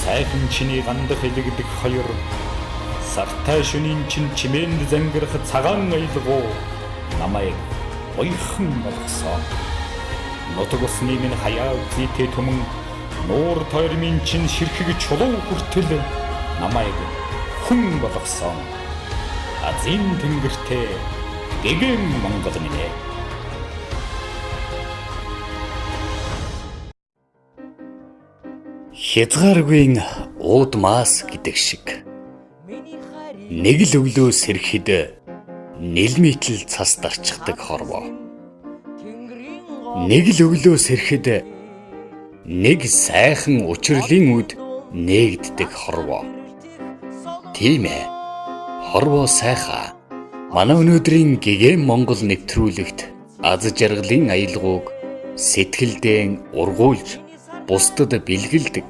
сайхан чиний гандах илэгдэх хоёр сартай шөнийн чин чимээнд зангирах цагаан аялгуу намайг ойрхон болгосон. Нутаг усны минь хаяа зүйтэй түмэн нуур тойр минь чин ширхэг чулуу хүртэл намайг хүн болгосон. Азийн тэнгэртэй гэгэн Монгол минь ээ. Хязгааргүй ууд маас гэдэг шиг нэг л өглөө сэрхэд нэлмитл цас дарчдаг хорвоо. Нэг л өглөө сэрхэд нэг сайхан учрлын үд нээгддэг хорвоо. Тийм ээ. Хорвоо сайхаа манай өнөөдрийн гэгэн Монгол нэвтрүүлэгт аз жаргалын аялгауг сэтгэлдээ ургуулж бусдад бэлгэлдэг.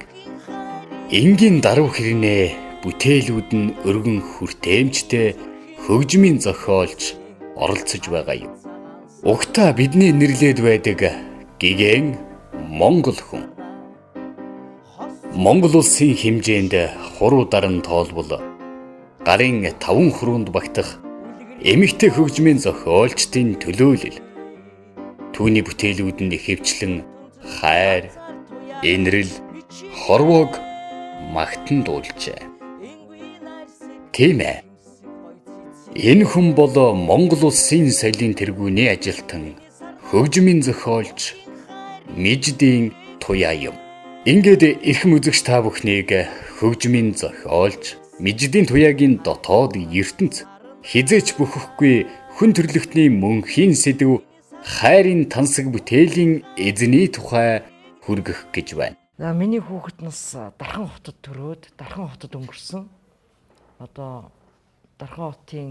Энгийн даруй хэрнээ бүтээлүүд нь өргөн хүртээмжтэй хөгжмийн зохиолч оролцож байгаа юм. Угтаа бидний нэрлээд байдаг гэгэн Монгол хүн. Монгол улсын хэмжээнд хуруу даран тоолбол гарын 5 хүрүүнд багтах эмэгтэй хөгжмийн зохиолчдын төлөөлөл. Түүний бүтээлүүд нь ихэвчлэн хайр, инрэл, хорвоог магтан дуулжээ. Тийм ээ. Энэ хүн бол Монгол улсын соёлын тэргүүний ажилтан, хөгжмийн зохиолч, Миждийн Туяа юм. Ингээд эрхэм үзэгч та бүхнийг хөгжмийн зохиолч, Миждийн Туяагийн дотоод ертөнц хизээч бүхэхгүй хүн төрлөختний мөнхийн сэдв хайрын тансаг бүтээлийн эзний тухай хүргэх гэж байна. За миний хүүхэд нас Дархан хотод төрөөд Дархан хотод өнгөрсөн. Одоо Дархан хотын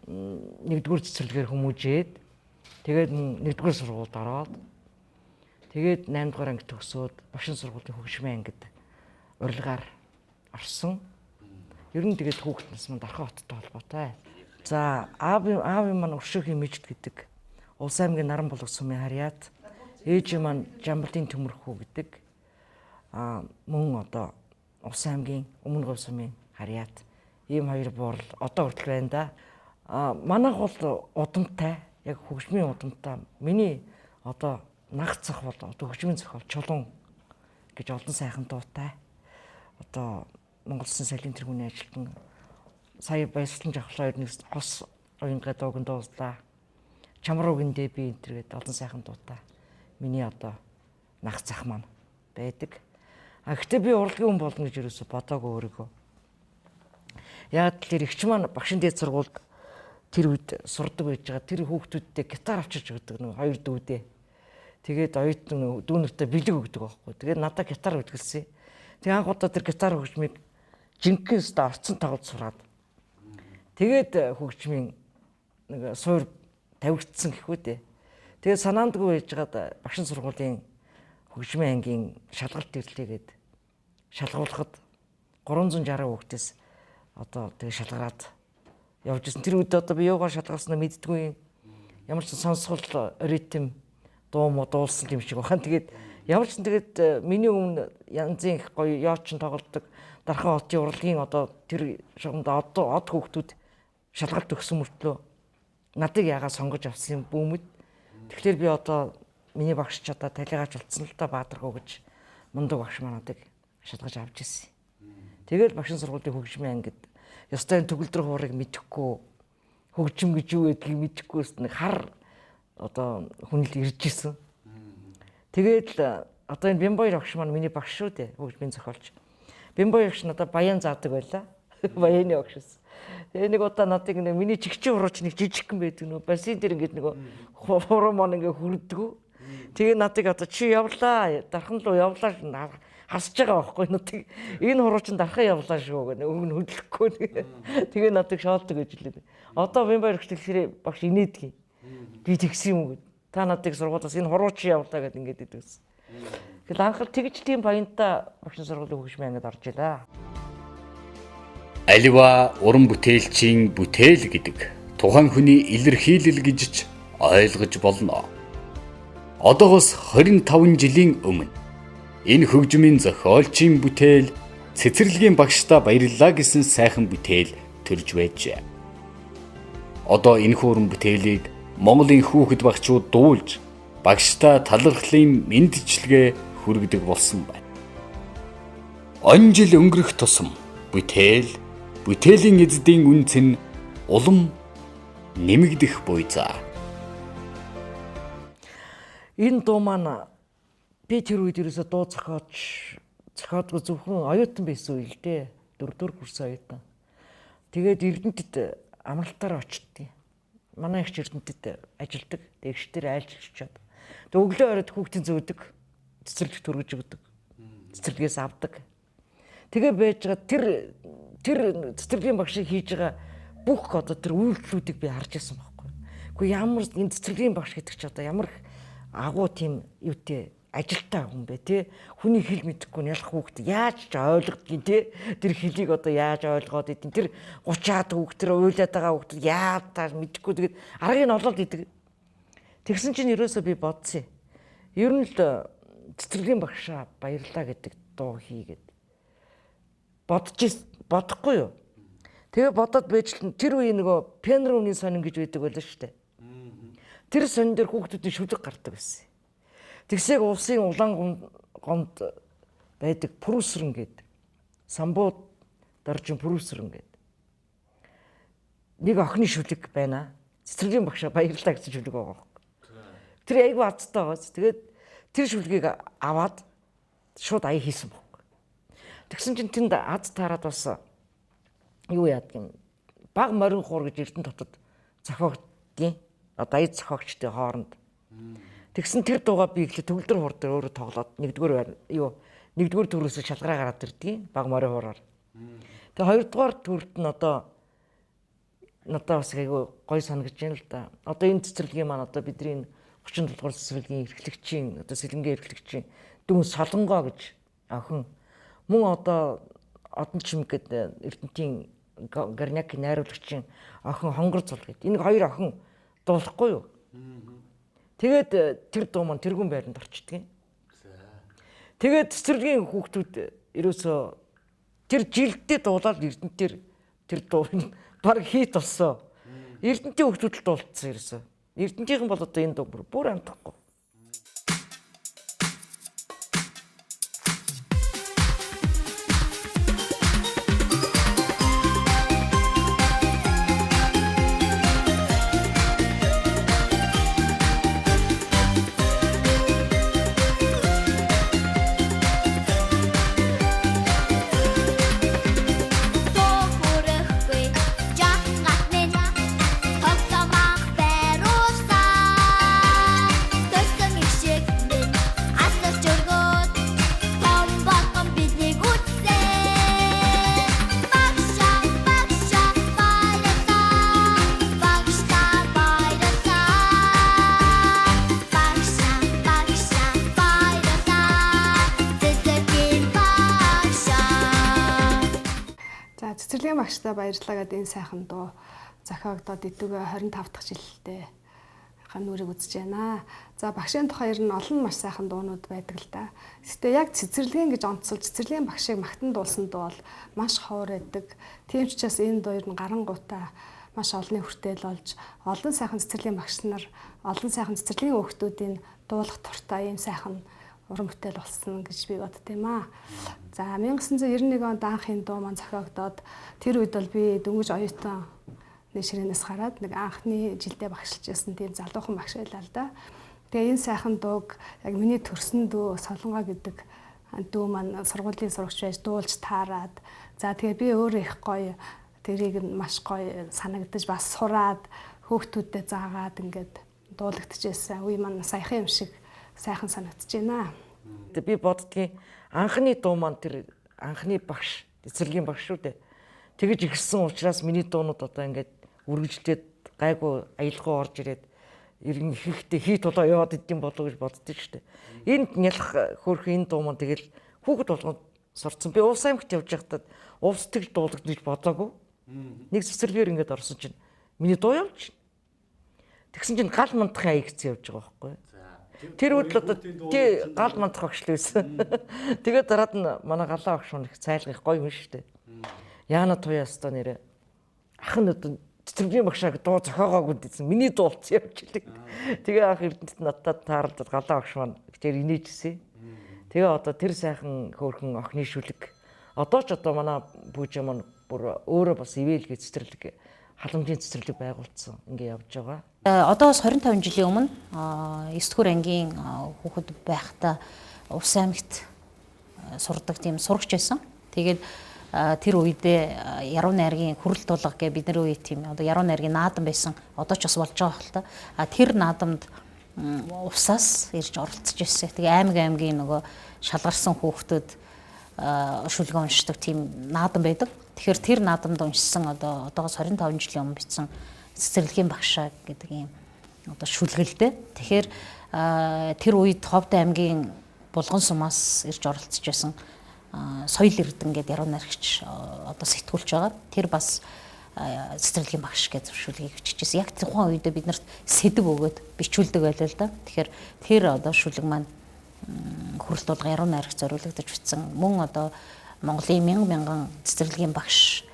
1-р цэцэрлэгээр хүмүүжээд тэгээд 1-р сургуульд ороод тэгээд 8-р анги төгсөөд Башин сургуулийн хөгжмийн ангид урилгаар орсон. Ер нь тэгээд хүүхэд нас маань Дархан хоттой холбоотой. За аавын маань Өршөөхийн Мижд гэдэг Улс аймгийн Наран булга сумын харьяат, ээж маань Жамбалын Төмөрхүү гэдэг мөн одоо Улс аймгийн Өмнө Говь сумын харьяат. Ийм хоёр буурал одоо хүртэл байна да. Манайх бол удамтай, яг хөгжмийн удамтай. Миний одоо наг цах бол одоо хөгжмийн зохиол Чулуун гэж олон сайхан дуутай. Одоо Монгол Улсын соёлын тэргүүний ажилтан сая Баясгалан Жавхлаа хоёрын хос оюунгай дууг дууллаа. Чамруугийн дэби энтергээд олон сайхан дуутай. Миний одоо наг цах маань байдаг. Гэхдээ би урлагийн хүн болно гэж юусоо бодоогүй өөрийгөө. Яг тэр эгч маань Багшин дээд сургуульд тэр үед сурдаг байж байгаа. Тэр хүүхдүүдтэй гитар авчирч өгдөг нэг хоёр дүүдээ. Тэгээд оюутан дүүнэртээ бэлэг өгдөг байхгүй. Тэгээд надад гитар өгдөлсөн. Тэгээд анх удаа тэр гитар хөгжмийг жинхэнэ өстө орцсон тоглож сураад. Тэгээд хөгжмийн нэг суур тавигдсан гэхүү дээ. Тэгээд санаандгүй байжгаад Багшин сургуулийн хөгжмийн ангийн шалгалт ирлээгээд шалгуулахад 360 хүүхдээс одоо тэгээд шалгараад явж ирсэн. Тэр үед одоо би юугаар шалгарснаа мэддэггүй. Ямар ч сонсгол ритм дуу муу дуулсан юм шиг байна. Тэгээд ямар ч тэгээд миний өмнө янзын их гоё яочин тоглодог Дархан хотын урлагийн одоо тэр шугамд одоо од хүүхдүүд шалгалт өгсөн мөртлөө надыг яагаад сонгож авсан юм бүүмэд. Тэгэхээр би одоо миний багш ч одоо талигаач болцсон л да Баатаргуу гэж мундаг багш манадыг шалгаж авч ирсэн. Тэгээд Багшин сургуулийн хөгжмийн ангид ёстой төгөлдөр хуурыг мэдэхгүй хөгжим гэж юу гэдгийг мэдэхгүйс нэг хар одоо хүнэлт ирж исэн. Тэгээд одоо энэ Бямбаяр багш маань миний багш шүү дээ, хөгжмийн зохиолч. Бямбаяр багш надад баян заадаг байлаа. Баяны багш байсан. Тэгээ нэг удаа надыг нэг миний чигчийн хурууч нэг жижигхэн байдаг нөө бассейн дээр ингээд нэг хуруу маань ингээд хүрдэггүй. Тэгээ надыг одоо чи явлаа, Дархан руу явлаа харсаж байгаа байхгүй надыг. Энэ хуруучин Дархан явлаа шүү гэх өгн хөдлөхгүй. Тэгээ надыг шоолдог гэж хэлээд. Одоо Бямбаяр багш тэгэхээр багш инээдэг. Би тэгсэн юм уу гэд. Та надыг сургуулиас энэ хуруучин явлаа гэд ингээд идэвсэн. Тэгэл анхаар тэгж тийм баянтай Багшин сургуулийн хөгжмийн ангид орж илаа. Аливаа уран бүтээлчийн бүтээл гэдэг тухайн хүний илэрхийлэл гэж ч ойлгож болно. Одоогоос 25 жилийн өмнө Энэ хөгжмийн зохиолчийн бүтээл цэцэрлэгийн багшдаа баярлалаа гэсэн сайхан бүтээл төрж байжээ. Одоо энэ хүүрэн бүтээлийг Монголын хүүхэд багчууд дуулж багшдаа талархлын мэндчилгээ хүргэдэг болсон байна. Он жил өнгөрөх тусам бүтээлийн эзэдийн үнц нь улам нэмэгдэх буй заа. Энэ дуу маань би тэр үед ерөөсө дуу зохиодгүй зөвхөн оюутан байсан үе л дээ. 4-р курс оюутан. Тэгээд Эрдэнэтэд амралтаараа очтдیں۔ Манай их Эрдэнэтэд ажилдаг. Дэгчдэр айлж очиод. Тэг өглөө оройд хүүхдийн зөөдөг. Цэцэрлэг төргөж өгдөг. Цэцэрлэгээс авдаг. Тэгээ байж байгаа тэр цэцэрлэгийн багшийг хийж байгаа бүх одоо тэр үйлдэлүүдийг би харж байсан байхгүй. Гэхдээ ямар энэ цэцэрлэгийн багш гэдэг чи одоо ямар агуу тийм юутэй ажилтаа хүн бэ те, хүний хэл мэдэхгүй ялах хүүхд яаж ч ойлгодгийг те, тэр хэлийг одоо яаж ойлгоод идэв, тэр 30-аад хүүхд тэр уйлаад байгаа хүүхд яатаа мэдэхгүй тэгээд аргыг нь олоод идэг. Тэгсэн чинь ерөөсөө би бодсон. Ер нь л цэцэрлэгийн багшаа баярлаа гэдэг дуу хийгээд бодохгүй юу. Тэгээ бодоод байж л тэр үе нөгөө пианорын сонин гэж байдаг байлаа шүү дээ. Тэр сонин дээр хүүхдүүдийн шүлэг гардаг байсан. Тэгсээг улсын улаан гомд байдаг прүсрэн гэдэг. Самбууд доржин прүсрэн гэдэг. Нэг охины шүлэг байна. Цэцэрлэгийн багшаа баярлалаа гэсэн шүлэг байгаа. Тэр айгүй азтай байгаас. Тэгээд тэр шүлгийг аваад шууд ая хийсэн байхгүй. Тэгсэн чинь тэнд аз таарад бас юу яадаг юм. Баг морин хуур гэж Эрдэнэ дотод зохиогдгийн. Одоо ая зохиогчдын хооронд. Тэгсэн тэр дуугаа би ихлэ төгөлдөр хуур дээр өөрөө тоглоод нэгдүгээр төрөөсөө шалгараа гараад ирдгийн баг морин хуураар. Тэгээ хоёрдугаар төрөлт нь одоо надад бас айгүй гой санагдаж байна л да. Одоо энэ цэцэрлэгийн маань одоо бидний 37 дугаар цэцэрлэгийн эрхлэгчийн одоо сэлэнгийн эрхлэгчийн дүн Солонгоо гэж охин мөн одоо одон чимэг гэдэг Эрдэнэтийн Гарняки найруулагчийн охин Хонгор цул гэдэг. Энэ хоёр охин дуулахгүй юу? Тэгээд тэр дуу маань тэргүүн байранд орчдөг. Тэгээд цэцэрлэгийн хүүхдүүд ерөөсөө тэр жилдээ дуулаад Эрдэнэтээр тэр дуу баг хийт болсон. Эрдэнэтийн хүүхдүүд л дуулцсан ерөөсөө. Эрдэнэтийнхэн бол одоо энэ дуу бүр амтахгүй. Цэцэрлэгийн багштай баярлалаа гэдэг энэ сайхан дуу зохиогдоод идэвхтэй 25 дахь жилдээ нүрийг үзэж байна. За багшийн тухай ер нь олон маш сайхан дуунууд байдаг л да. Гэтэ яг цэцэрлэгийн гэж онцлж цэцэрлэгийн багшийг магтан дуулсан дуу бол маш ховор байдаг. Тийм ч учраас энэ дуу ер нь гарангуйтаа маш олонний хүртэл болж олон сайхан цэцэрлэгийн багш нар олон сайхан цэцэрлэгийн хүүхдүүдийн дуулах туртай ийм сайхан уран бүтээл болсон гэж би бодд юм аа. За 1991 онд анхын дуу маань зохиогдоод тэр үед бол би дөнгөж оюутан ширээнээс гараад нэг анхны жилдээ багшилж байсан тийм залуухан багш байлаа л да. Тэгээ энэ сайхан дууг яг миний төрсөн дүү Солонгоо гэдэг дүү маань сургуулийн сурагч байж дуулж таарад. За тэгээ би өөрөө их гоё тэрийг маш гоё санагдаж бас сураад хүүхдүүдэд заагаад ингээд дуулагдчихсан. Үе маань саяхан юм шиг сайхан санагдаж байна. Би боддгийн анхны дуу маань тэр анхны багш, цэцэрлэгийн багш шүү дээ. Тэгэж ихсэн учраас миний дуунууд одоо ингээд үргэлжлээд гайгүй аялгаа орж ирээд иргэн ихтэй хий тулаа яваад идэм болов гэж боддөө шүү дээ. Энд нялх хөрх энэ дуу маань тэгэл хүүхэд болгоод сурцсан. Би Улс аймагт явж байхдаа увс тэгж дуулагдаж бодоогүй. Нэг цэцэрлэгээр ингээд орсон чинь миний дуу явж. Тэгсэн чинь гал мандахын аяг гэсэн явж байгаа байхгүй. Тэр үйл одоо тий гал мандах багш л байсан. Тэгээд дараад нь манай галаа багш маань их цайлгах гоё хүн шүү дээ. Яана туяас тоо нэрэ ах нь одоо цэцэрлэгийн багшаа дуу зохиогоогүй гэсэн. Миний дуулсан явж илээ. Тэгээ ах эрдэнэт надад таарлаад галаа багш маань тэр инээжсэн. Тэгээ одоо тэр сайхан хөөрхөн охины шүлэг. Одоо ч одоо манай бүжээ маань бүр өөрөө бас ивэлгээ цэцэрлэг халамжийн цэцэрлэг байгуулсан. Ингээ явж байгаа. Одоо бас 25 жилийн өмнө 9 дугаар ангийн хүүхэд байхдаа Увс аймагт сурдаг тийм сурагч байсан. Тэгээд тэр үедээ яруу найргийн хүрэл тулга гэ бидний үе тийм одоо яруу найргийн наадам байсан. Одоо ч бас болж байгаа хэл та. Тэр наадамд Увсаас ирж оролцож ирсэн. Тэгээ аймгийн нөгөө шалгарсан хүүхдүүд шүлгэн уншдаг тийм наадам байдаг. Тэгэхээр тэр наадамд уншсан одоогоос 25 жилийн өмнө бичсэн цэцэрлэгийн багшаа гэдэг ийм одоо шүлгэлтэй. Тэгэхээр тэр үед Ховд аймгийн Булган сумаас ирж оролцож байсан Соёл Эрдэнэ гэдэг яруу найрагч одоо сэтгүүлж байгаа. Тэр бас цэцэрлэгийн багш гэж зөвшөөрлөгийг бичижсэн. Яг тухайн үедээ бид нарт сэдв өгөөд бичүүлдэг байлаа л да. Тэгэхээр тэр одоо шүлэг маань хүрэлт тулга яруу найрагч зориулагдаж бичсэн. Мөн одоо Монголын мянган цэцэрлэгийн багш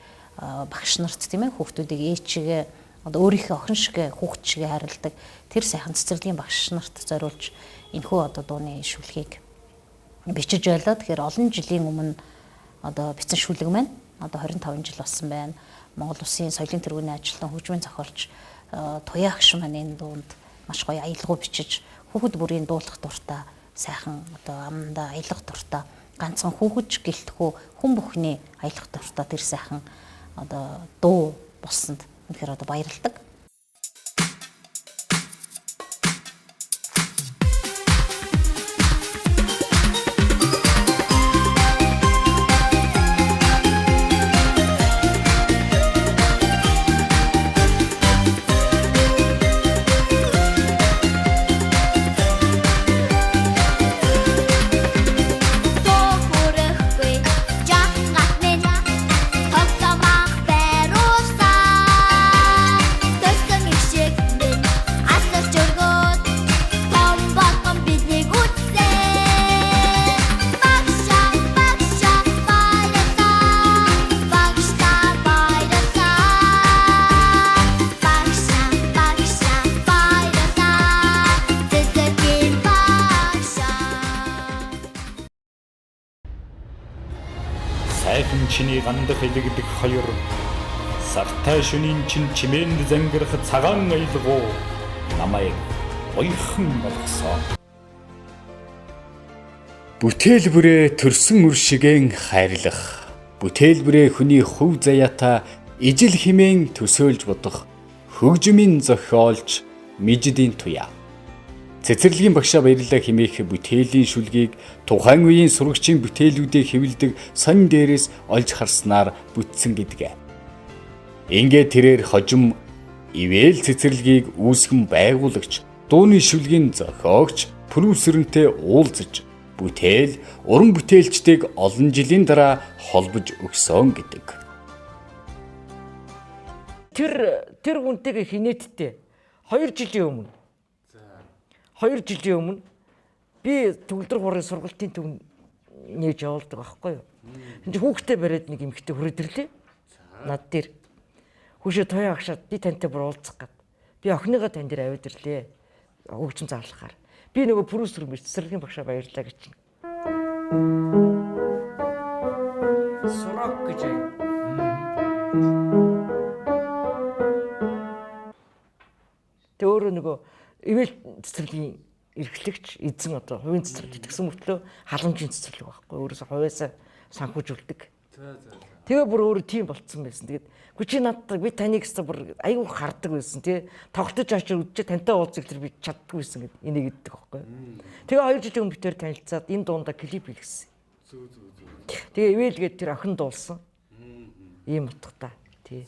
нарт тийм ээ хүүхдүүдийг ээчигээ одоо өөрийнхөө охин шиг хүүхд шиг харилдаг тэр сайхан цэцэрлэгийн багш нарт зориулж энэхүү одоо дууны шүлгийг бичиж байлаа. Тэгэхээр олон жилийн өмнө одоо бичсэн шүлэг маань одоо 25 жил болсон байна. Монгол Улсын соёлын тэргүүний ажилтан хөгжмийн зохиолч Туяа агш маань энэ дуунд маш гоё аялгау бичиж хүүхэд бүрийн дуулах дуртай сайхан одоо амнда аялах дуртай ганцхан хүүхэд гэлтгүү хүн бүхний аялах дуртай тэр сайхан одоо дуу болсонд үнэхээр одоо баярлалдаг. Сайхан чиний гандах илэгдэх хоёр сартай шөнийн чин чимээнд зангирах цагаан аялгуу намайг ойрхон болгосон. Бүтээл бүрээ төрсөн үр шигээн хайрлах. Бүтээл бүрээ хүний хөв заяата ижил химэн төсөөлж бодох хөгжмийн зохиолч Мижидийн Туяа. Цэцэрлэгийн багшаа баярлалаа хэмээх бүтээлийн шүлгийг тухайн үеийн сурагчийн бүтээлүүдээ хэвлэдэг сонин дээрээс олж харснаар бүтсэн гэдгээ. Ингээд тэрээр хожим ивэл цэцэрлэгийг үүсгэн байгуулагч, дууны шүлгийн зохиогч, продюсерэнтэй уулзаж бүтээл, уран бүтээлчдийг олон жилийн дараа холбож өгсөн гэдэг. Тэр хүнтэйгээ хинэттэй 2 жилийн өмнө 2 жилийн өмнө би төгөлдөр хуурын сургалтын төв нээж явуулдаг байхгүй юу. Энд хүүхдээ бариад нэг эмэгтэй хүрээд ирлээ. Над дээр. Хүүшээ Туяа агшаад би тантай бүр уулзах гээд. Би охиныгоо тань дээр аваад ирлээ. Хөгжим заалахаар. Би нөгөө продюсер цэцэрлэгийн багшаа баярлалаа гэж. Сураг гэж. Төөрөө нөгөө ивэл цэцэрлэгийн эрхлэгч эзэн одоо хувийн цэцэрлэг гэсэн мөртлөө халамжийн цэцэрлэг байхгүй өөрөөсөө хувьяасаа санхүүжүүлдэг. Тэгээ бүр өөрөө тийм болцсон байсан. Тэгээд гүчи надад би таныг гэсэн бүр аюу хардаг байсан тий. Тогтож очиж үдчихэд тантай уулзах тэр би чаддаггүй байсан гэд энийг гэддэг байхгүй. Тэгээ 2 жилийн өмнө битээр танилцаад энэ дуунда клип хийлгэсэн. Тэгээ ивэлгээд тэр охин дуулсан. Ийм утгатай тий.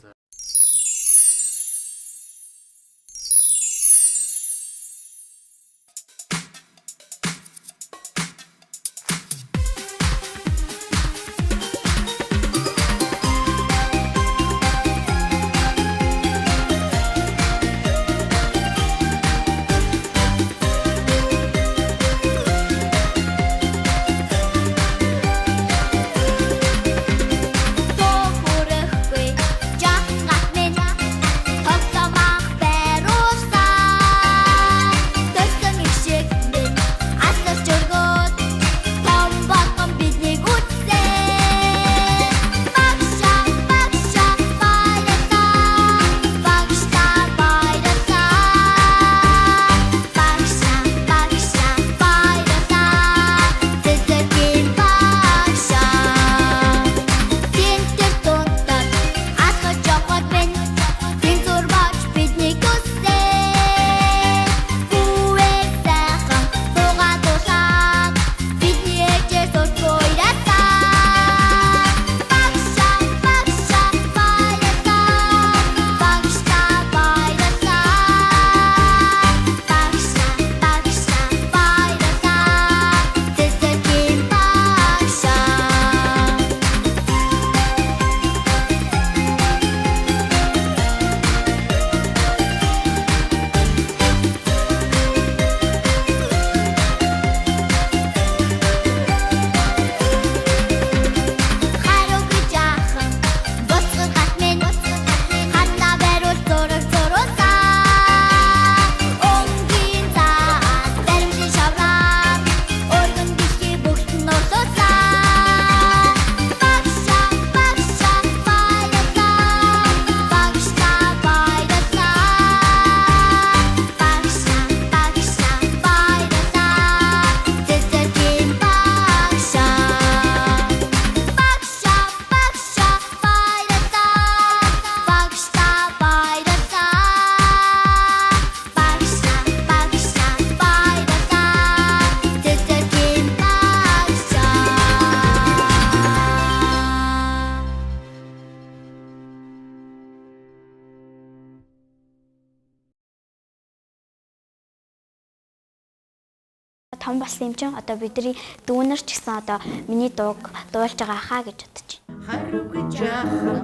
том болсон юм чинь одоо бидний дүүнер ч гэсэн одоо миний дууг дуулж байгаа хаа гэж бодож байна. Харуу гэж яахан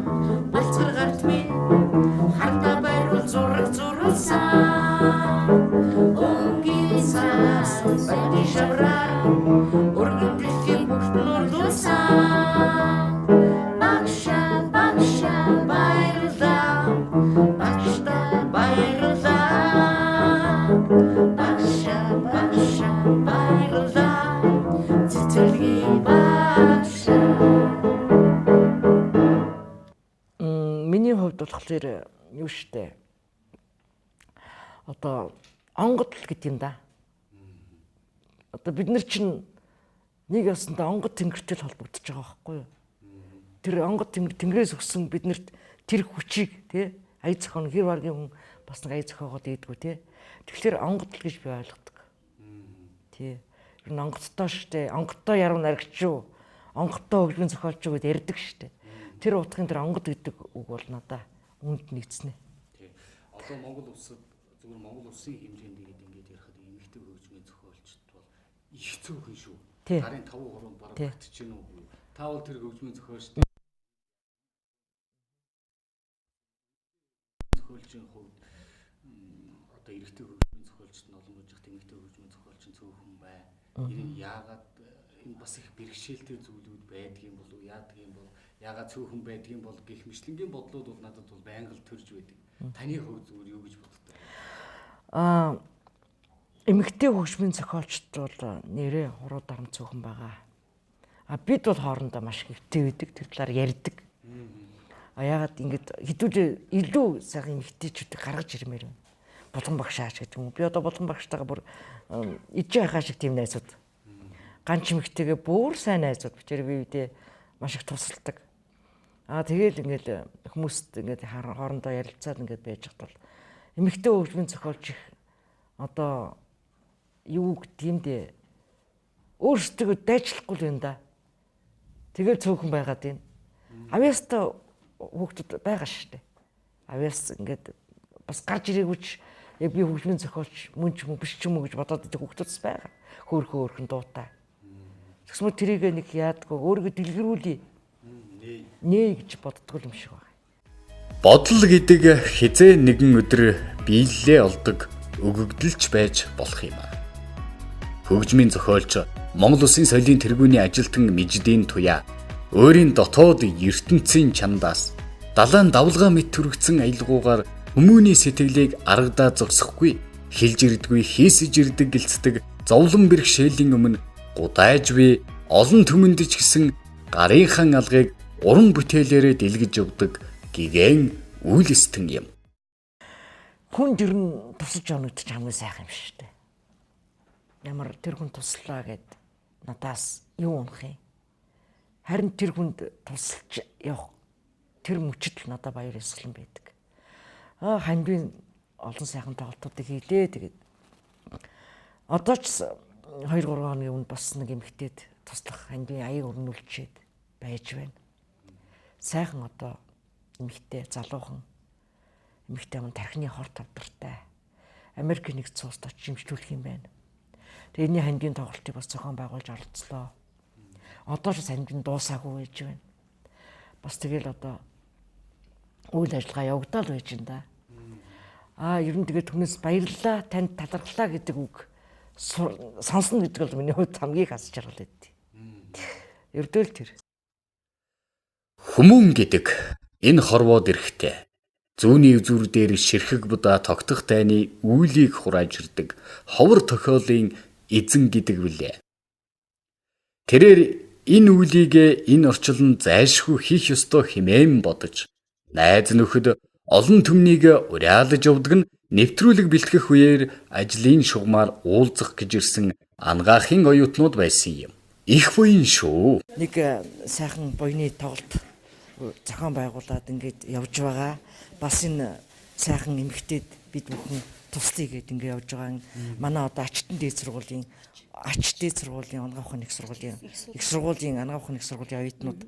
болцгор гарт минь хартаа байрул зурсан өнгийн цаас бади шавраар өргөдөлтийн бүгд нурлуулсан багша байрлаа багшта байрлаа багша байрлаа цэцэрлэгийн багша. Миний хувьд болохоор юу штэ. Одоо онгод л гэдэг юм да. Одоо бид нар чинь нэг ясандаа онгод тэнгэртэй холбогдож байгаа байхгүй юу? Тэр онгод тэнгэрээс өгсөн биднэрт тэр хүчийг тий ая зохион хэр баргийн хүн бас нэг ая зохиогоод ийдгүү тий. Тэгэхээр онгод л гэж би ойлгодог. Тий. Ер нь онгодтой штэ. Онгодтой яруу наригч юу? Онгодтой хөгжмийн зохиолч юу гэдээ ярьдаг штэ. Тэр утгын тэр онгод гэдэг үг бол надаа үүнд нийцнэ. Тий. Одоо Монгол улсад зөвхөн Монгол улсын хэмжээнд ингээд ярихад эмэгтэй хөгжмийн зохиолчд бол их цөөхөн шүү. Гарын 5% бараг батж гэнэ үү? Та бол тэр хөгжмийн зохиолчдын хувьд одоо эрэгтэй хөгжмийн зохиолчд нь олон жигт эмэгтэй хөгжмийн зохиолч нь цөөхөн бай. Энэ яагаад энэ бас их бэрхшээлтэй зүйлүүд байдаг юм болов уу? Яадаг юм бол яагаад цөөхөн байдаг юм бол гэх мэтлэнгийн бодлууд бол надад бол байнга л төрж байдаг. Таны хувьд зүгээр юу гэж боддог? Эмэгтэй хөгжмийн зохиолчд бол нэрээ хуруу дарам цөөхөн байгаа. Бид бол хоорондоо маш хэвтэй байдаг, тэр талаар ярьдаг. Яагаад ингэж хэдүүлээ илүү сайхан эмэгтэйчүүдийг гаргаж ирмээр байна. Болгон багшаач гэдэг юм. Би одоо болгон багштайгаа бүр ижээ хаа шиг тийм найзууд. Ганч эмэгтэйгээ бүр сайн найзууд бичээр би үдээ маш их тусалдаг. Тэгэл ингээл хүмүүст ингээд хоорондоо ярилцаад ингээд байж хат бол эмэгтэй хөгжмийн зохиолч их одоо юу гэдгиймдээ өөрсдөө дайчлахгүй л юм да. Тэгэл цөөхөн байгаад байна. Авьяастай хүүхдүүд байгаа шүү дээ. Авьяас ингээд бас гарч ирээгүй яг би хөгжмийн зохиолч мөн ч юм уу биш ч юм уу гэж бодоод идэх хүүхдүүдс байгаа. Хөөхөн дуутай. Тэгсмэр тэрийг нэг яадгүй өөрийгөө дэлгэрүүлээ. Нээ гэж боддгоо юм шиг байна. Бодол гэдэг хизээ нэгэн өдөр биелэлээ олдог өгөгдөлж байж болох юм. Хөгжмийн зохиолч Монгол Улсын соёлын тэргүүний ажилтан Мэжидийн Туяа өөрийн дотоод ертөнцийн чамдаас далайн давлгаа мэт түргцэн аялгуугаар хүмүүний сэтгэлийг аргадаа зогсохгүй хилж ирдгүй хийсэж ирдэг гэлцдэг зовлон бэрхшээлийн өмнө гудайж буй олон түмэнд ч гэсэн гарынхан алгыг уран бүтээлээрээ дэлгэж өгдөг гэгэн үйл эстэн юм. Хүн ер нь тусалж оногдож хамгийн сайхан юм шүү дээ. Ямар тэр хүн туслаа гэд надаас юу унах юм? Харин тэр хүнд тусалж явах тэр мөчд л надад баяр ёслон байдаг. Хандвийн олон сайхан тоглолтуудыг хийлээ. Тэгээд одоо ч 2-3 хоногийн өмнө бас нэг эмэгтэйд туслах хандвийн аяг өрнүүлчихэд байж байна. Сайхан одоо эмэгтэй залуухан эмэгтэй мөн тархины хор тавдартай Америк нэгдсэн улсад очиж имжлүүлэх юм байна. Тэгээд энэний хандвийн тоглолтыг бас зохион байгуулж оролцлоо. Одоо ч хандвийн дуусаагүй байж байна. Бас тэгэл одоо үйл ажиллагаа явагдал байж байна да. Ер нь тэгээд түнэс баярлалаа, танд талархлаа гэдэг үг сонсно гэдэг бол миний хувьд хамгийн их аз жаргал байдیں۔ Ердөөл тэр. Хүмүүн гэдэг энэ хорвоод эрэхтэй зүүнний үзүр дээр ширхэг будаа тогтох тайны үйлийг хурааж ирдэг ховор тохиолын эзэн гэдэг билээ. Тэрээр энэ үйлийг энэ орчилн зайлшгүй хийх ёстой хэмээн бодож найз нөхөд олон түмнийг уриалж явдаг нь нэвтрүүлэг бэлтгэх үеэр ажлын шугамар уулзах гэж ирсэн ангаахын оюутнууд байсан юм. Их буян шүү. Нэг сайхан буйны тоглолт зохион байгуулад ингээд явж байгаа. Бас энэ сайхан эмэгтэйд бид бүхэн туслая гэд ингээд явж байгаа. Манай одоо Ачтан дээд сургуулийн онгаа ухааны их сургуулийн онгаа ухааны их сургуулийн оюутнууд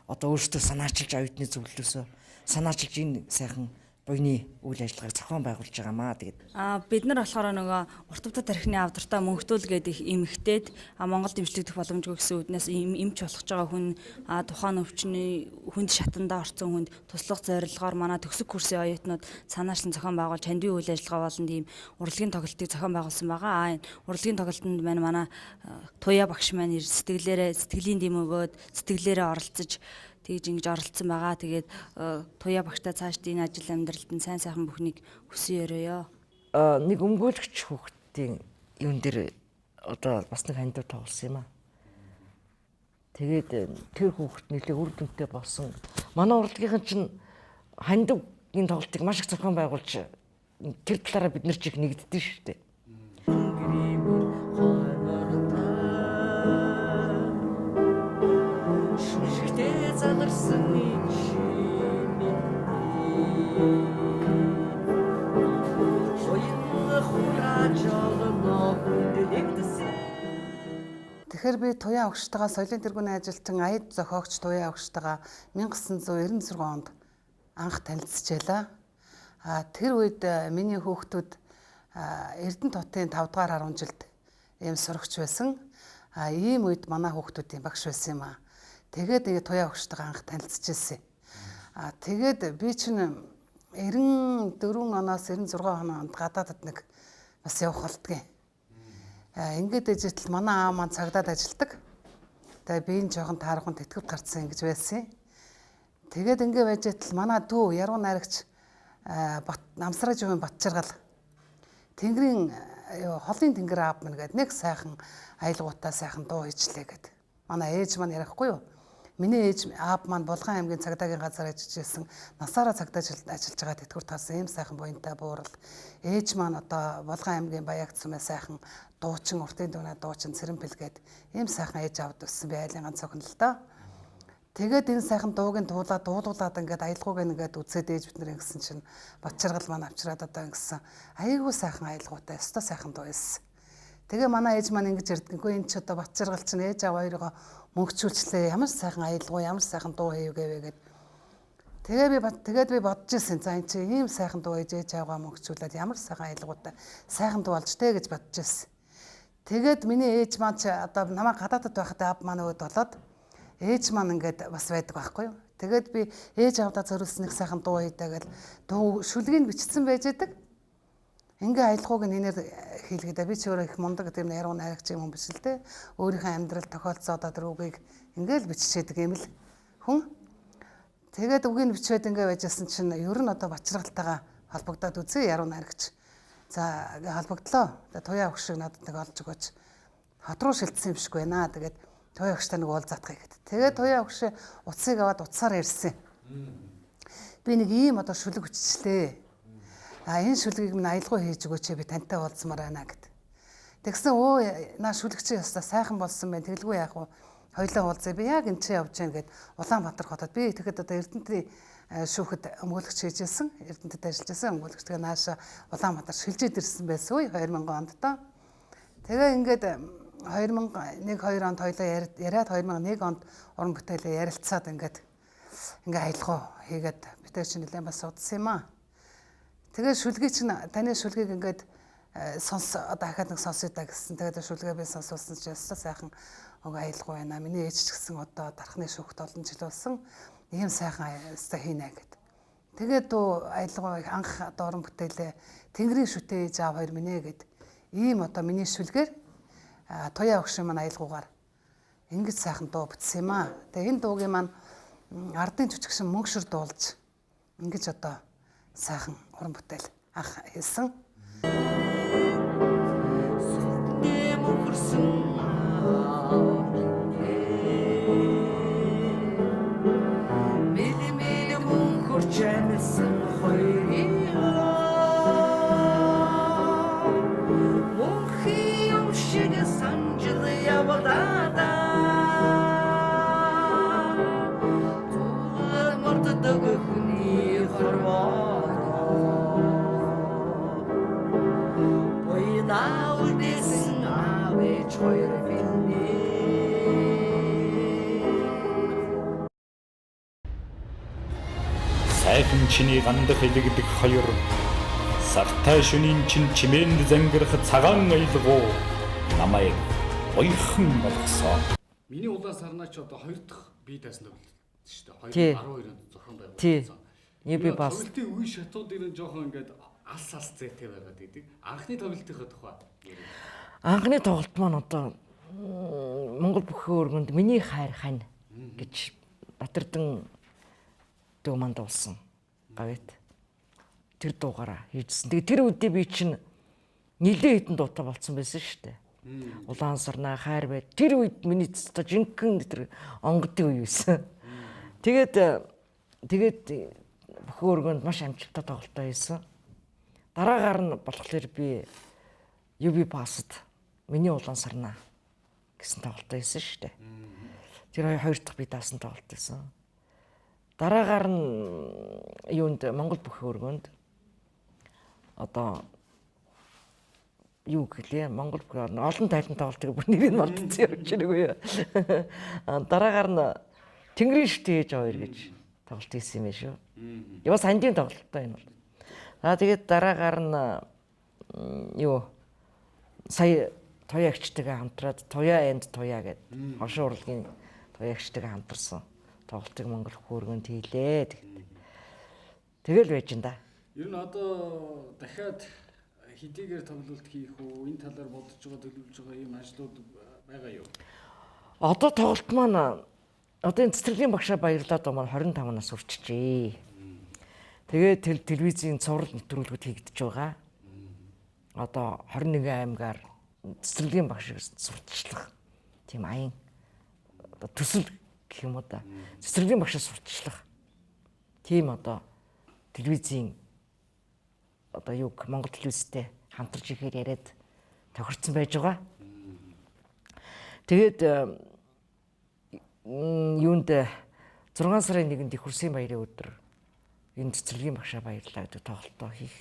одоо өөрсдөө санаачилж оюутны зөвлөлөөсөө санаачилж энэ сайхан буйны үйл ажиллагааг зохион байгуулж байгаамаа. Тэгээд Бид нар болохоор нөгөө урт бутад тархины авдартай мөнхтүүл гэдэг эмэгтэйд Монголд имжлэгдэх боломжгүй гэсэн үднээс эмч болгож байгаа хүн тухайн өвчний хүнд шатандаа орсон хүнд туслах зорилгоор манай төгсөг курсын оюутнууд санаачлан зохион байгуулж хандивын үйл ажиллагаа болон тийм урлагийн тоглолтыг зохион байгуулсан байгаа. Энэ урлагийн тоглолтод манай туяа багш маань сэтгэлийн дэм өгөөд сэтгэлээрээ оролцож тэгж ингэж оролцсон байгаа. Тэгээд туяа багштай цаашд энэ ажил амьдралд нь сайн сайхан бүхнийг хүсэн өрөөё. нэг өмгөөлөгч хүүхдийн юун дээр одоо бас нэг хандив тоглосон юм аа. Тэгээд тэр хүүхд нэлээ үр дүнтэй болсон. Манай урлагийнхан чинь хандивын тоглолтыг маш их зохион байгуулж тэр талаараа бид нар чих нэгддэж шүү дээ. Тэгэхээр би туяа өгчтэйгээ соёлын тэргүүний ажилтан аяд зохиогч туяа өгчтэйгээ 1996 онд анх танилцчихлаа. Тэр үед миний хүүхдүүд Эрдэнэ хотын 5 дугаар 10 жилд ийм сурагч байсан. Ийм үед манай хүүхдүүдийн багш байсан юм аа. Тэгээд туяа өгчтэйгээ анх танилцчихсэн. Тэгээд би чинь 94 оноос 96 онд гадаадд нэг бас явах болдгийн. Ингээд дэжитл манай аав маань цагдаад ажилдаг. Тэгээ би энэ жоохон таархан тэтгэвд гарцсан ингэж байсан. Тэгээд ингээд байж итл манай дүү яруу найрагч Намсраа живийн Батчаргал Тэнгэрийн холын тэнгэр аав мань гэдэг нэг сайхан аялгуудаа сайхан дуу хийчлээ гэд. Манай ээж маань ярихгүй юу? Миний ээж аав маань Булган аймгийн цагдаагийн газар ажиллаж байсан. Насаараа цагдаач ажиллаж байгаа тэтгэврт харсан ийм сайхан буянтай буурал. Ээж маань одоо Булган аймгийн Баягт сумын сайхан дуучин уртын дууна дуучин Цэрэнбэл гээд ийм сайхан ээж авд өссөн би айлын ганц охин л доо. Тэгээд энэ сайхан дуугийн дуулуулаад ингээд аялгууг ингээд үзээд ээж бид нар ингэсэн чинь Батчаргал маань авчираад одоо ингэсэн айгүй сайхан аялгуутай өстой сайхан дуу байсан. Тэгээ манай ээж маань ингэж ярьдаггүй энэ ч одоо Батчаргал чинь ээж аав хоёроо мөнгөчүүлчлээ ямар сайхан аялгуу ямар сайхан дуу хийвгээ гээд тэгээд би бодож ирсэн за энэ чи ийм сайхан дуу ээж аваа мөнгөчүүлээд ямар сайхан аялгуутай сайхан дуу болж тэ гэж бодож ирсэн. Тэгээд миний ээж маань ч одоо намайг гадаадд байхдаа аав маань өөд болоод ээж маань ингээд бас байдаг байхгүй юу. Тэгээд би ээж авдаа зориулсан нэг сайхан дуу хийдэгэл дуу шүлгийг бичсэн байж байдаг. Ингээ аялгууг нэнээр хийлгээд би ч өөрөө их мундаг тийм яруу найрагч юм биш л дээ. Өөрийнхөө амьдрал тохиолцоод тэр үгийг ингээл биччихэдэг юм л хүн. Тэгээд үгийг бичээд ингээ байжсэн чинь ер нь одоо Бачргалтайгаа холбогдоод үзье яруу найрагч. За холбогдлоо. Туяа өгш шиг надад нэг олж өгөөч. Хот руу шилжсэн юм шиг байна. Тэгээд туяа өгштэй нэг уулзаадах гэхэд. Тэгээд туяа өгш утсыг аваад утсаар ярьсан. Би нэг ийм одоо шүлэг биччихлээ. Энэ шүлгийг минь аялгау хийж өгөөч би тантай уулзмаар байна гэд. Тэгсэн наа шүлэгчийн ястаа сайхан болсон байна. Тэгэлгүй яах вэ? Хоёлоо уулзъя. Би яг энэ чинь явж гин гэд Улаанбаатар хотод би тэгэхэд одоо Эрдэнэтрийн шүүхэд өмгөөлөгч хийжсэн. Эрдэнэтэд ажиллаж байсан өмгөөлөгч тэгээ нааша Улаанбаатар шилжээд ирсэн байсан үе 2000 онд та. Тэгээ ингээд 2001 2 онд хоёлоо яриад 2001 онд уран бүтээлээ ярилцаад ингээд аялгау хийгээд битээ чинь нэлээд бас удсан юм аа. Тэгээ шүлгийг чинь таны шүлгийг ингээд дахиад нэг сонсъё да гэсэн. Тэгээд шүлгээ би сонсуулсан чинь өстой сайхан аялгау байна. Миний ээж ч гэсэн одоо дархны шүүхт олон жил болсон. Ийм сайхан өстой хийнэ гэд. Тэгээд аялгау анх одоо уран бүтээлээ Тэнгэрийн шүтээ ээж аав хоёр минь гэд. Ийм одоо миний шүлгээр туяа өгш маань аялгаугаар ингэж сайхан дуу бүтсэн юм аа. Тэгээ энэ дуугийн маань ардын жүжигчин мөнгшөр дуулж ингэж одоо сайхан уран бүтээл анх хийсэн. сайхан чиний гандах илэгдэх хоёр сартай шөнийн чин чимээнд зангирах цагаан аялгуу намайг ойрхон болгосон. Миний улаан сарнаа ч одоо 2 дахь бие даасан төвлөлт шүү Тий. дээ. 2012 онд зохион Тий. байгуулсан. Би бас Тоглолтын үе шатууд ирэн жоохон ингээд алс зээтэй байгаад идэг. Анхны тоглолтынхаа тухай. анхны тоглолт маань одоо Монгол бүхэн өргөнд миний хайр хань гэж Батэрдэн дуу манд болсон. Гавэт. Тэр дуугаараа хийжсэн. Тэгээ тэр үедээ би чинь нилээ хитэн дуутай болцсон байсан шүү дээ. Улаан сарнаа хайр байд. Тэр үед миний цэцтэй жинхэнэ тэр онгодын үе байсан. Тэгээд бүхэн өргөнд маш амжилттай тоглолтоо хийсэн. Дараагаар нь болохоор би UB Pass-д миний улаан сарнаа гэсэн тоглолтоо хийсэн шүү дээ. Тэр хоёр дахь би даасан тоглолт хийсэн. Дараагаар нь юунд Монгол бүхэн өргөнд одоо юу гэлээ Монгол бүхэн олон тайлан тоглолтыг бүр нэрийг мартчихсан явж байна үгүй юу. Дараагаар нь Тэнгэрийн шүтээж хоёр гэж тоглолт хийсэн юм шүү. Яа сандын тоглолттой энэ бол. Тэгээд дараагаар нь юу сая туяагчтайгаа хамтраад Туяа энд Туяа гэдэг хошин урлагийн туяагчтайгаа хамтарсан тоглолтыг Монгол хөөргөнд хийлээ. Тэгэл байж ин да. Ер нь одоо дахиад хэдийгээр тоглолт хийх үү, энэ талаар бодож байгаа төлөвлөж байгаа юм ажлууд байгаа юу? Одоо тоглолт маань одоо энэ цэцэрлэгийн багшаа баярлаад байгаа маань 25 нас хүрчихжээ. Тэгээд телевизийн цуврал нэвтрүүлгүүд хийгдэж байгаа. Одоо 21 аймгаар цэцэрлэгийн багшийг сурталчлах тийм аян одоо төсөл гэх юм уу да. Цэцэрлэгийн багшаа сурталчлах тийм одоо телевизийн одоо юу Монгол телевизтэй хамтарч ихээр яриад тохирцсон байж байгаа. Тэгээд юунд 6 сарын 1-нд их хурсын баярын өдөр энэ цэцэрлэгийн багшаа баярлаа гэдэг тоглолтоо хийх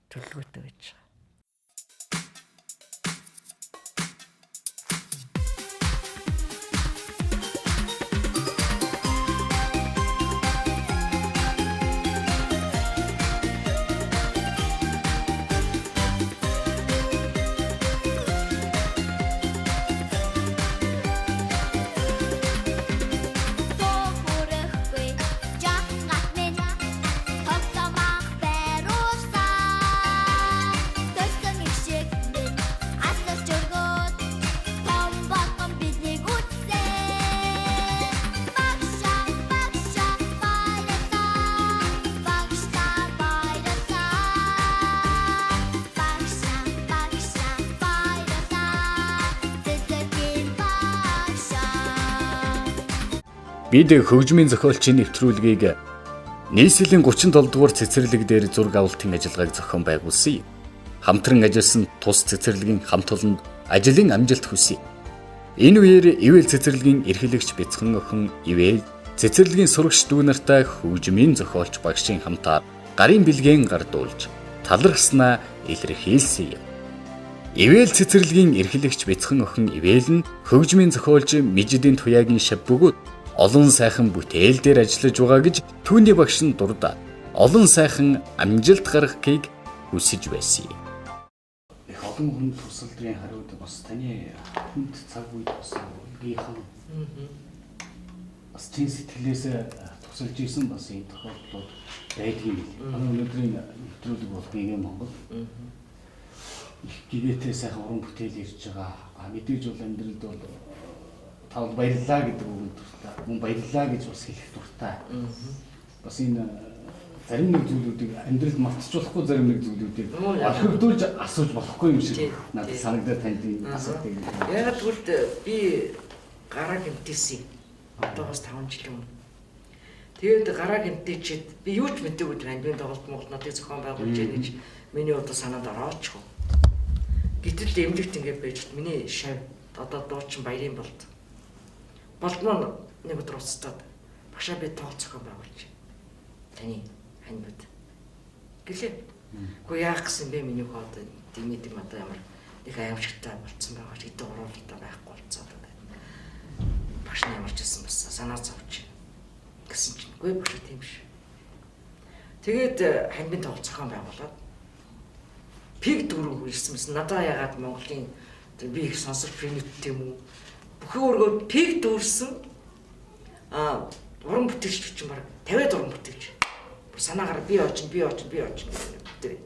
төлөвлөгөөтэй байж байгаа. Бид хөгжмийн зохиолчийн нэвтрүүлгийг нийслэлийн 37 дугаар цэцэрлэг дээр зураг авалтын ажиллагааг зохион байгуулсан. Хамтран ажилласан тус цэцэрлэгийн хамт олонд ажлын амжилт хүсье. Энэ үеэр ивэл цэцэрлэгийн эрхлэгч бяцхан охин ивэл цэцэрлэгийн сурагч дүү нартай хөгжмийн зохиолч багшийн хамтаар гарын бэлгээн гардуулж талархснаа илэрхийлсэн юм. Ивэл цэцэрлэгийн эрхлэгч бяцхан охин ивэл нь хөгжмийн зохиолч Мижидийн Туяагийн шав бөгөөд олон сайхан бүтээл дээр ажиллаж байгаа гэж түүний багш нь дурдаад олон сайхан амжилт гаргахыг хүсэж байсан юм. Их олон хүн тусалдрын хариуд бас таны хүнд цаг үед бас гийхан. Бас чин сэтгэлээс тусалж исэн бас энэ тохиолдлууд байдгийн бил. Өнөөдрийн нэвтрүүлэг бол ГГ Монгол. Их гэгээтэй сайхан уран бүтээл ирж байгаа. Мэдээж бол амьдралд бол тав баярлаа гэдэг үг дуртай. Мөн баярлаа гэж бас хэлэх дуртай. Бас энэ зарим нэг зүйлүүдийг амьдралд мартчихуулахгүй зарим нэг зүйлүүдийг орхигдуулж асууж болохгүй юм шиг надад санагдаад танд энэ асуудыг. Яг тэгвэл би гараа гэмтээсэн. Одоо бас 5 жил юм. Тэгээд гараа гэмтээчихэд би юу ч мэдээгүй англи тоглолт Монголнуудыг зохион байгуулж яах гэж миний одоо санаанд орооч. Гэтэл эмнэлэгт ингээд байж миний шав одоо дуучин баярын болд. Болдмон нэг өдөр уцтаад багшаа би тоглолт зохион байгуулж. Таны ханьбад. Гэлээ. Гэхдээ яах гэсэн бэ миний хоо одоо димэд юм одоо ямар их аимшигтай болцсон байгаа ч хэдэн уруултаа байхгүй болцсон одоо. Багш нь ямар ч гэсэн бас санаа зовж гэсэн чинь үгүй багш тийм биш. Тэгээд ханбын тоглолт зохион байгуулад пиг дөрөв ирсэн мэс надаа ягаад Монголын би их сонсож финит тийм үү бүхэн өргөө пиг дүүрсэн уран бүтээлч чинь баг 50 уран бүтээлч санаагаар би очно гэдэг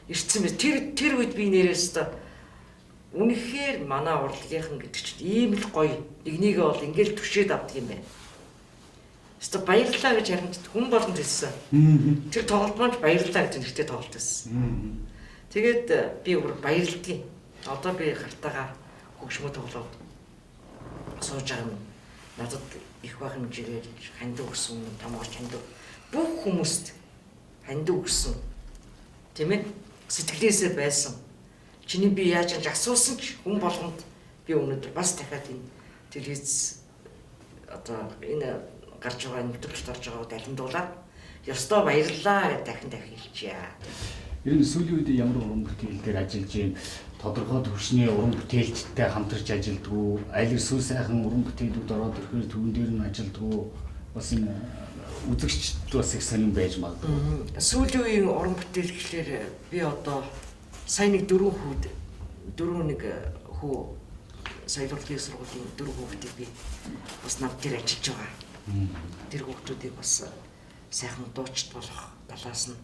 ирсэн мэс тэр үед би нэрээс та үнэхээр манай урлагийнхан гэдэг чинь ийм л гоё нэгнийгээ бол ингээл түшээд авдаг юм байна. Өстө баярлалаа гэж харин хүн болгонд хэлсэн. Тэр тоглолт маань баярлалаа гэж нэртэй тоглолт байсан. Тэгээд би өөр баярлдгийг. Одоо би гартаага хөгшмө тоглоод сууж байгаа юм. Надад их байх хэмжээгээр ханд өгсөн, тамгаалч ханд бүх хүмүүст ханд өгсөн. Тийм ээ? Сэтгэлээсээ байсан. Чиний би яаж ч асуусан ч хүн болгонд би өнөөдөр бас дахиад энэ телевиз одоо энэ гарч байгаа нэвтрүүлэгт орж байгааг дахиндуулаад ёстой баярлалаа гэж дахин хэлчихье. Ер нь сүүлийн үед ямар уран бүтээл дээр ажиллаж байна? Тодорхой төвшний уран бүтээлчтэй хамтарч ажилддаг, аль эсвэл сайхан уран бүтээлүүд ороод ирэхээр түүн дээр нь ажилддаг. Бас энэ үзэгчд бас их сонирн байж магадгүй. Сүүлийн үеийн уран бүтээл гэхлээр би одоо сайн нэг дөрөв хүү соёлын сургуулийн дөрөв хүүхдийг би бас над дээр ажиллаж байгаа. Тэр хүүхдүүдийг бас сайхан дуучид болох талаас нь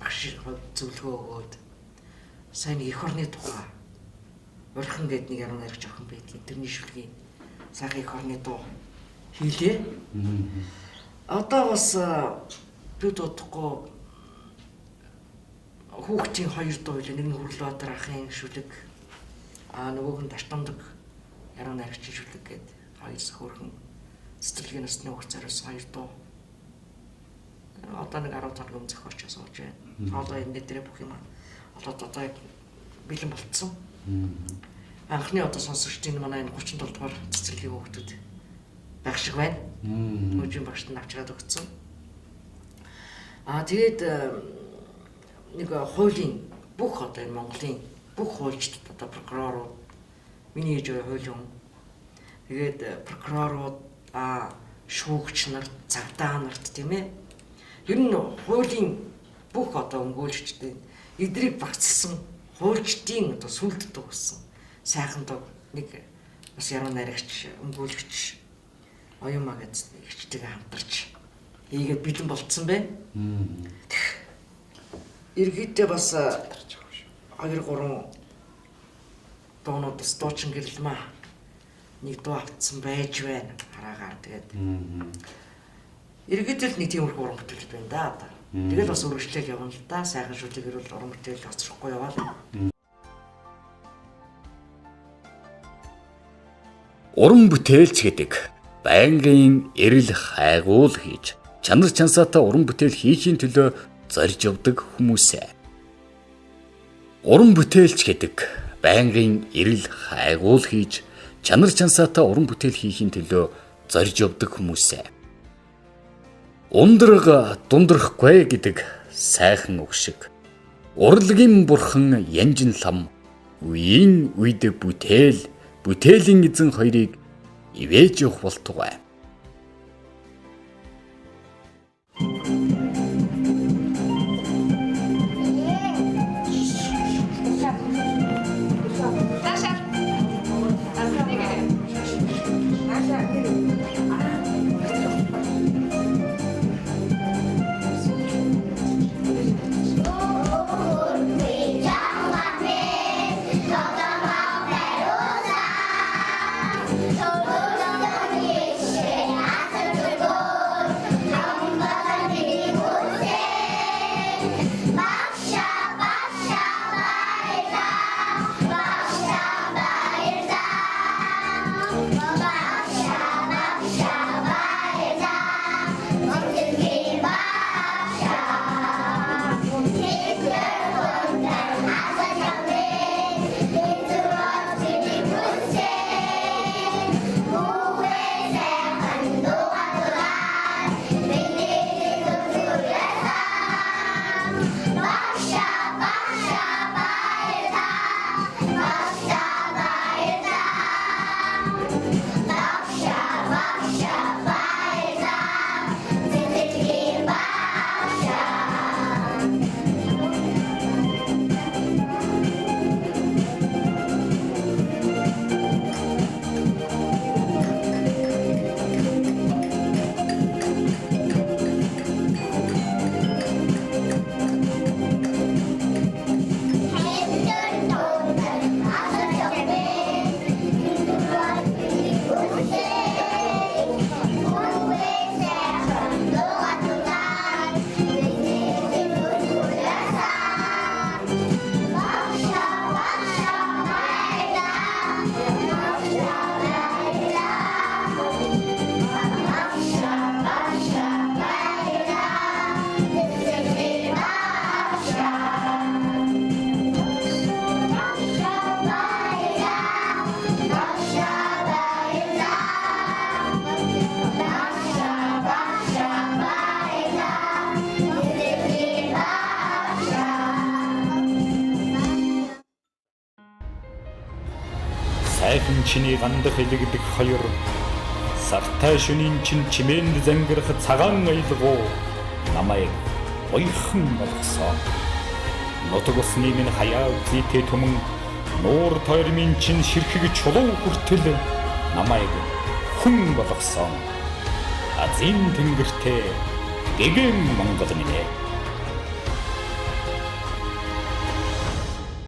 багш зөвлөгөө өгөөд сайн их орны тухай урьхан гэдэг нэг яруу найрагч охин байдгийн тэрний шүлгийн сайхан их орны дуу хийлээ. Одоо бас би дуудахгүй хүүхдийн хоёр дуу хэлээ. Нэг нь Хүрлбаатар ахын шүлэг нөгөөх нь Дартамдаг яруу найрагчийн шүлэг гэдэг хоёр хөөрхөн сэтгэлгээ насны хүүхд зориулсан хоёр дуу. Одоо нэг 10 цагийн өмнө зохиолч сууж байна. Одоо энэ дээр бүх юм одоо бэлэн болцсон. Анхны одоо сонсогчдын манай энэ 37 дугаар цэцэрлэгийн хүүхдүүд байх шиг байна. Мужийн багшд нь авчираад өгсөн. Тэгээд нэг хуулийн бүх одоо энэ Монголын бүх хуульчдад одоо прокурорууд миний ээж хуулийн тэгээд прокурорууд шүүгч нар цагдаа нарт тийм ээ ер нь хуулийн бүх одоо өмгөөлөгчдийн эдрийг багцсан хуульчдын одоо сүлд төгссөн сайхан дог нэг бас яруу найрагч өмгөөлөгч оюун магаз ихчтэйгээ хамтарч ийгээд бэлэн болцсон байна. Иргэдээ бас 2-3 дуунуудаас дуучин гэрэлмаа нэг дуу автсан байж байна хараагаар тэгээд иргэдэл нэг тиймэрхүү уран бүтээл байна да одоо. Тэгэл бас үргэлжлэл явна л да. Сайхан шүлгээр бол уран бүтээл оцрохгүй яваа. Уран бүтээлч гэдэг байнгын эрэл хайгуул хийж чанар чансаатай уран бүтээл хийхийн төлөө зорж явдаг хүмүүсээ. Уран бүтээлч гэдэг байнгын эрэл хайгуул хийж чанар чансаатай уран бүтээл хийхийн төлөө зорж явдаг хүмүүсээ. Ундраг дундрахгүй гэдэг сайхан үг шиг урлагийн бурхан янжин лам үеийн үед бүтээлийн эзэн хоёрыг ивэж явах болтугай. Yeah. сайхан чиний гандах илэгдэх хоёр сартай шөнийн чин чимээнд зангирах цагаан аялгуу намайг ойрхон болгосон. Нутаг усны минь хаяа зүйтэй түмэн нуур тойрмын чин ширхэг чулуу хүртэл намайг хүн болгосон. Азийн тэнгэртээ гэгэн Монгол минь